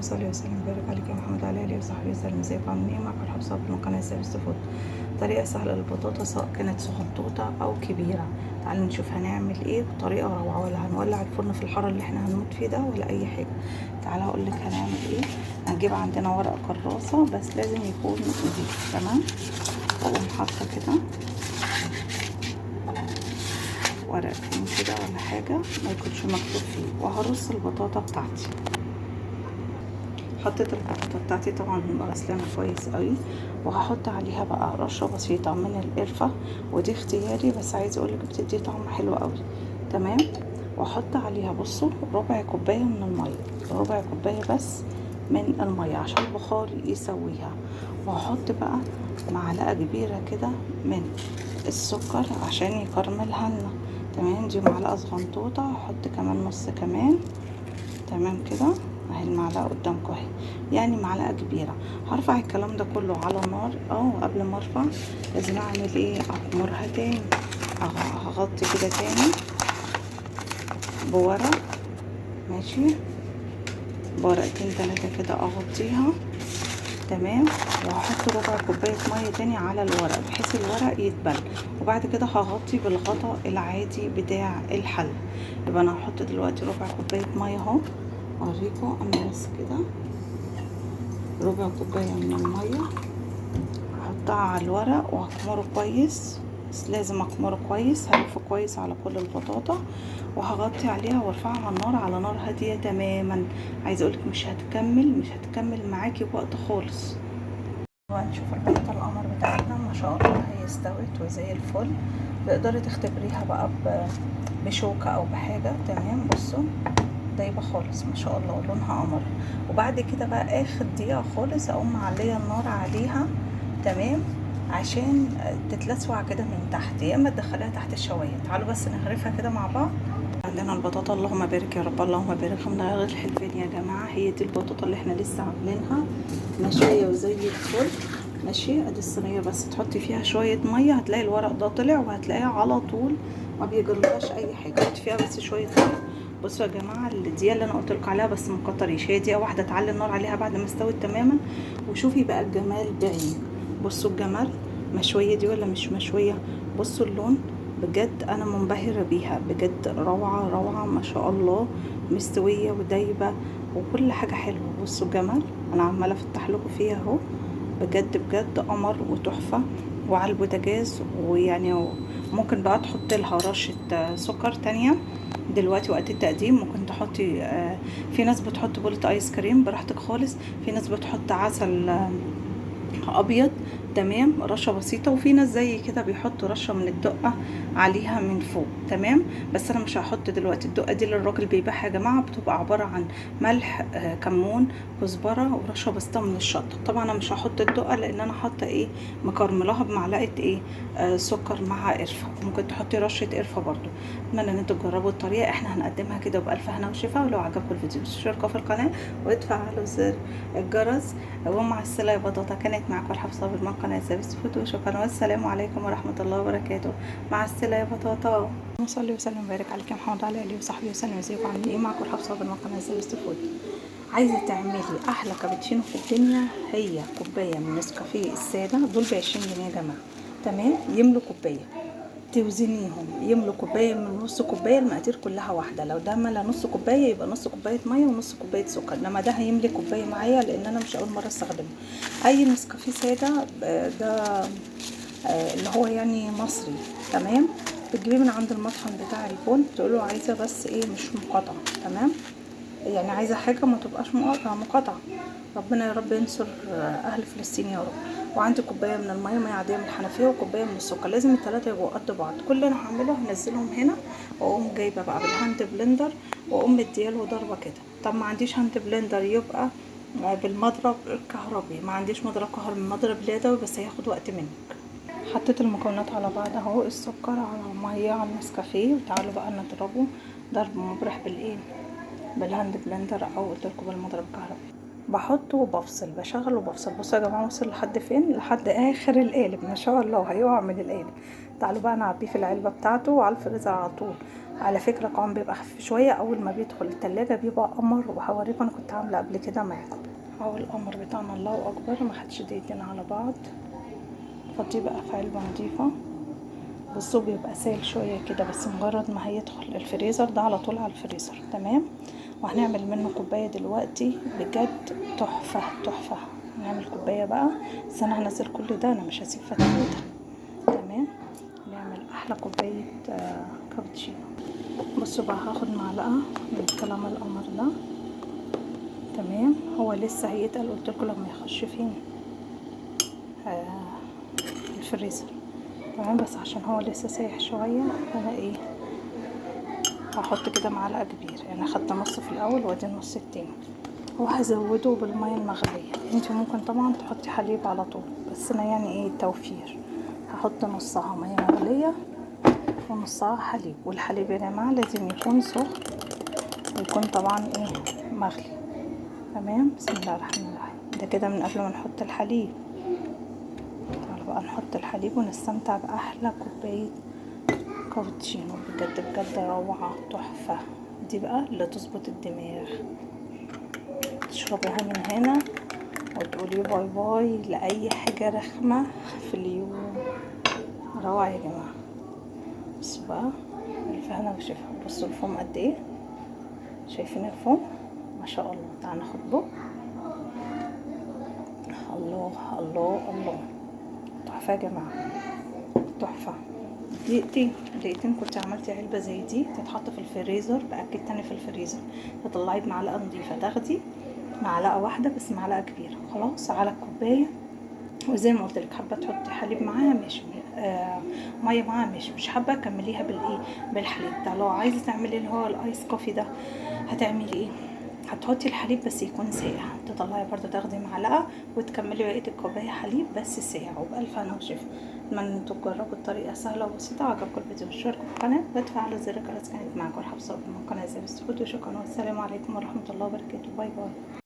صل وسلم وبارك عليك يا محمد وعلى اله وصحبه وسلم. ازيكم عاملين ايه؟ معاكم الحب صابر من قناه سيرفيس فود. طريقه سهله للبطاطا سواء كانت صغنطوطه او كبيره. تعالوا نشوف هنعمل ايه بطريقه روعه، ولا هنولع الفرن في الحر اللي احنا هنموت فيه ده ولا اي حاجه. تعالوا اقول لك هنعمل ايه. هنجيب عندنا ورق كراسه بس لازم يكون نضيف، تمام. واقوم حاطه كده ورقتين كده ولا حاجه ما يكونش مكتوب فيه، وهرص البطاطا بتاعتي. حطيت البطاطا بتاعتي طبعا غسلانه كويس قوي، وهحط عليها بقى رشه بسيطه من القرفه، ودي اختياري بس عايزه اقولك بتدي طعم حلو قوي، تمام. واحط عليها بصوا ربع كوبايه من الميه، ربع كوبايه بس من الميه عشان البخار يسويها. وهحط بقى معلقه كبيره كده من السكر عشان يكرملها لنا، تمام. دي معلقه صغنطوطه، هحط كمان نص كمان، تمام كده. اهي المعلقه قدامكم اهي، يعني معلقه كبيره. هرفع الكلام ده كله على النار. قبل ما ارفع لازم اعمل ايه؟ اغمرها تاني. هغطي كده تاني بورق، ماشي، بورقتين تلاتة كده اغطيها، تمام. وهحط ربع كوبايه ميه تاني على الورق بحيث الورق يتبل، وبعد كده هغطي بالغطاء العادي بتاع الحل. يبقى انا هحط دلوقتي ربع كوبايه ميه اهو، اوريكم انا بس كده ربع كوبايه من الميه، هحطها على الورق وهكمره كويس، بس لازم اكمره كويس، هلفه كويس على كل البطاطا، وهغطي عليها وارفعها على النار على نار هاديه تماما. عايزه اقولك مش هتكمل معاكي وقت خالص. وهنشوف البطاطا القمر بتاعتنا ما شاء الله هي استوت وزي الفل. تقدري تختبريها بقى بشوكه او بحاجه، تمام. بصوا دايبه خالص ما شاء الله ولونها قمر. وبعد كده بقى اخر دقيقه خالص اقوم معليه النار عليها، تمام، عشان تتلسوع كده من تحت، يا اما تدخليها تحت الشوايه. تعالوا بس نغرفها كده مع بعض. عندنا البطاطا اللهم بارك يا رب، اللهم بارك، من غير الحلفين يا جماعه. هي دي البطاطا اللي احنا لسه عاملينها مشويه وزي الفل، ماشي. ادي الصينيه بس تحطي فيها شويه ميه، هتلاقي الورق ده طلع، وهتلاقيها على طول ما بيجرلهاش اي حاجه. حطي فيها بس شويه ميه. بصوا يا جماعه الدقيقه اللي انا قلت لكم عليها بس ما تكتريش، هي دقيقه واحده تعلي النار عليها بعد ما استوت تماما، وشوفي بقى الجمال بعينك. بصوا الجمال، مشويه دي ولا مش مشويه؟ بصوا اللون، بجد انا منبهره بيها، بجد روعه روعه ما شاء الله، مستويه ودايبه وكل حاجه حلوه. بصوا الجمال، انا عماله افتح لكم فيها اهو، بجد بجد قمر وتحفه. وعلى البوتاجاز، ويعني ممكن بقى تحط لها رشه سكر تانية دلوقتي وقت التقديم. ممكن تحطي في ناس بتحط بولة ايس كريم براحتك خالص، في ناس بتحط عسل ابيض، تمام، رشه بسيطه. وفي ناس زي كده بيحطوا رشه من الدقه عليها من فوق، تمام. بس انا مش هحط دلوقتي الدقه دي اللي الراجل بيبيعها يا جماعه، بتبقى عباره عن ملح، كمون، كزبره، ورشه بسيطه من الشطه. طبعا انا مش هحط الدقه لان انا حاطه ايه، مكرملاها بمعلقه ايه، سكر مع قرفه. ممكن تحطي رشه قرفه برضو. اتمنى ان انتوا تجربوا الطريقه، احنا هنقدمها كده بالف هنا وشفا. ولو عجبكم الفيديو اشتركوا في القناه وتفعلوا زر الجرس. ومع السلامه يا بطاطا، كانت معاكم الحب صابر من قناه سيرفيس فود، وشكرا والسلام عليكم ورحمه الله وبركاته. مع السلامه يا بطاطا. صلي وسلم وبارك عليك يا محمد وعلى اله وصحبه وسلم. ازيكم عاملين ايه؟ معاكم الحب صابر من قناه سيرفيس فود. عايزه تعملي احلى كابتشينو في الدنيا، هي كوبايه من نسكافيه الساده دول ب20 جنيه يا جماعه، تمام. يملوا كوبايه، توزنيهم يملوا كوبايه من نص كوبايه، المقادير كلها واحده. لو ده ملا نص كوبايه يبقى نص كوبايه ميه ونص كوبايه سكر، انما ده هيملي كوبايه معايا لان انا مش اول مره استخدمه. اي نسكافيه ساده ده اللي هو يعني مصري، تمام. بتجيبيه من عند المطحن بتاع البن، تقوله عايزه بس ايه مش مقاطعه، تمام. يعني عايزه حاجه ما تبقاش مقاطعه. ربنا يا رب ينصر اهل فلسطين يا رب. وعندي كوبايه من الميه، ميه عاديه من الحنفيه، وكوبايه من السكر، لازم الثلاثه يبقوا قد بعض. كل اللي انا هعمله هنزلهم هنا، واقوم جايبه بقى بالهاند بلندر، واقوم مدياله ضربه كده. طب ما عنديش هاند بلندر يبقى بالمضرب الكهربي. ما عنديش مضرب كهربي، مضرب اليدوي بس هياخد وقت منك. حطيت المكونات على بعض اهو، السكر على الميه على النسكافيه، وتعالوا بقى نضربه ضرب مبرح بالايه، بالهاند بلندر، او قلت لكم بالمضرب الكهربائي. بحط وبفصل، بشغل وبفصل. بصوا يا جماعه وصل لحد فين؟ لحد اخر القالب ما شاء الله، هيقع من القالب. تعالوا بقى نعبيه في العلبه بتاعته وعلى الفريزر على طول. على فكرة قوام بيبقى خفيف شوية، اول ما بيدخل التلاجة بيبقى قمر، وهوريكم انا كنت عاملة قبل كده معاكم. اهو القمر بتاعنا الله اكبر، ما خدش دقيقتين على بعض. حطيه بقى في علبة نضيفة. بصوا بيبقى سائل شوية كده، بس مجرد ما هيدخل الفريزر ده على طول على الفريزر تمام. وهنعمل منه كوباية دلوقتي بجد تحفة تحفة. نعمل كوباية بقى، بس انا هنزل كل ده، انا مش هسيب فتافيتها تمام. نعمل احلى كوباية كابتشينو. بصوا بقى هاخد معلقة من كلام القمر ده تمام. هو لسه هيتقل، قلتلكوا لما يخش فين الفريزر تمام، بس عشان هو لسه سايح شوية فانا ايه هحط كده معلقة كبيرة، يعني اخدت نص في الاول وادي النص التاني. وهزوده بالمية المغلية. انت ممكن طبعا تحطي حليب على طول، بس انا يعني ايه توفير هحط نصها مية مغلية ونصها حليب. والحليب يا جماعة لازم يكون سخن، ويكون طبعا ايه مغلي تمام. بسم الله الرحمن الرحيم. ده كده من قبل ما نحط الحليب. تعالوا بقى نحط الحليب ونستمتع بأحلى كوباية كابتشينو، بجد بجد روعة تحفة. دي بقى اللي تظبط الدماغ، تشربيها من هنا وتقولي باي باي لأي حاجة رخمة في اليوم. روعة يا جماعة. بصوا بقى الف هنا وشفا. بصوا الفوم قد ايه، شايفين الفوم ما شاء الله. تعالوا ناخد بق. الله الله الله، تحفة يا جماعة تحفة. دقيقتين كنت عملتي علبة زي دي تتحط في الفريزر، بأكد تاني في الفريزر. تطلعي بمعلقة نضيفة، تاخدي معلقة واحدة بس معلقة كبيرة خلاص على الكوباية. وزي ما قلت لك حابة تحطي حليب معاها ماشي، مية معاها ماشي، مش حابة كمليها بالايه بالحليب. ده لو عايزة تعملي اللي هو الايس كوفي ده هتعملي ايه، هتحطي الحليب بس يكون ساقع، تطلعي برضو تاخدي معلقة وتكملي بقية الكوباية حليب بس ساقع. وبألف هنا وشفا. اتمنى ان انتوا تجربوا الطريقة سهلة وبسيطة. عجبكم الفيديو اشتركوا في القناة وتفعلوا زر الجرس. كانت معاكم الحبسة من قناة زي بستفيد. وشكرا والسلام عليكم ورحمة الله وبركاته. باي باي.